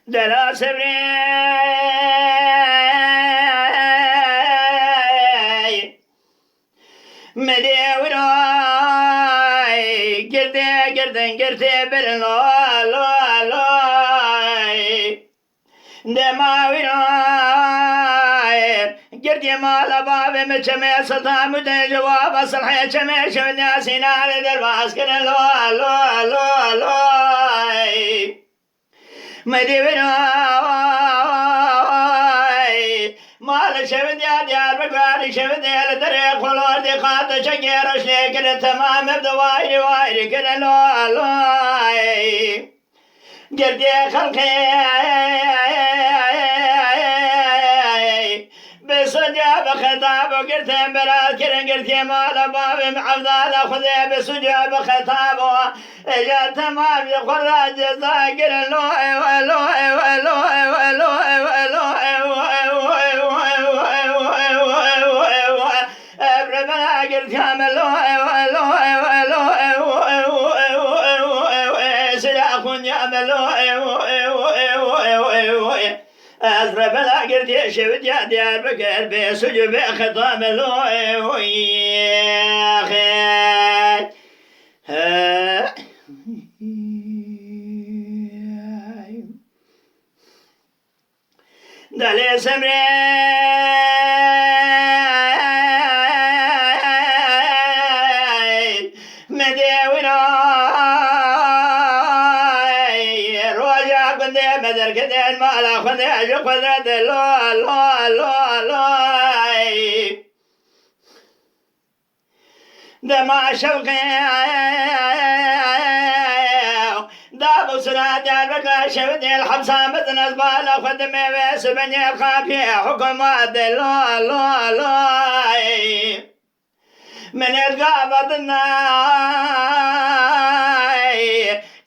دلا سبري مديوراي قرتي بالنولاي دماويراي قرتي مال بابي مجمع سلطان مدن جواب صلحي شمع شمع سينار درباس كن لولاي مديوراي مال شفت يا ديار بقاري شفت يا لدريق خلور دي خاطة شكير وشلي كده تمام بدوايري وايري كده لولاي قردي خلقي بسجاب خطاب وقرت براد كده قرتي مال بابي معفضال خذي بسجاب خطاب اجا تمام يقول راجزا كده لوي ولوي ولوي ولوي ولوي ربنا قلت كامل لوي ولوي ولوي سلاخ يعمل لوي أزرب العقل يشفت يا ديار بقلبي سجب خطام لوي يا أخي دالي سمري مدر كده المال خذ أجو خذ لوي دما شوقي دابو سناد البقى شفت الحبسة مثل أزبال خدمي بس بني الخافية حكومات لوي من القابض الناي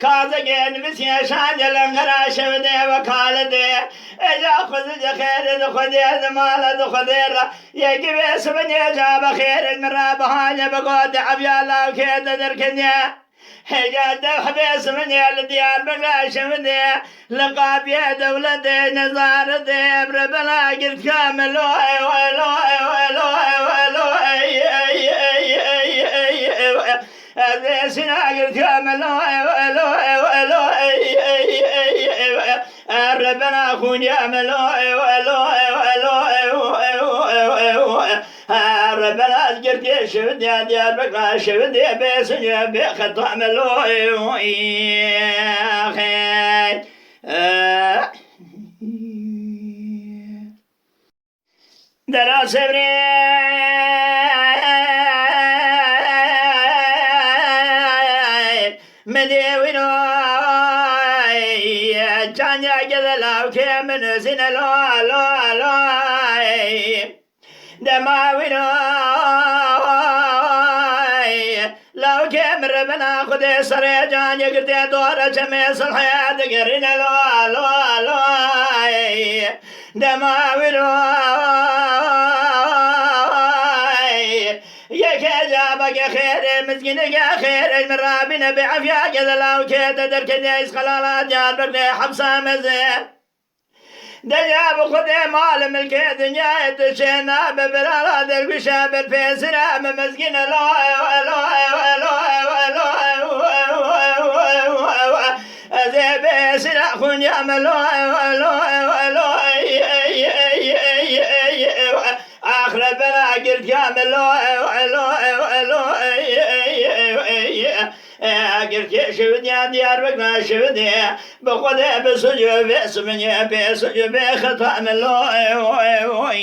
كازقين بسيا شاجل انغراش بدي وكالدي اجا خذ خير خذي مال خذير يجي بس بني جاب خير المراب هاي بقود عبيالا وكيد دركنيا اجا دف بس بني الديار بقاش بدي لقاب يا دولتي نزارتي بربلا قلت كامل لوي ولوي ولوي ولوي سنا قلت كامل لوي ربنا أخون يعمل ربنا أذكرت شفت يا ديار بقى شفت يا بيس يا بيخت تعمل يا خير دلا سبري مديوينوي جان يا جذلاو كمن سن لوي دماوينوي لو كمر بنا خذ سري جان يقدي دور جميس الحياة قرين لوي دماوينوي يا كجابك يا خير مسكينك يا خير المرابين بعافية كذا لو كذا درك ديس خلالات جابك حبسة مزين دجاب خذي مال ملكي دنيا تشينا ببرالا دربشة بالفيسنا مسكين لوي أزي بيسنا خون يعمل لوي آخر بلا قلت كامل قلت شفت يا ديار بقنا شفت بخذ بسجوب اسمني بسجوب خطأ من لوي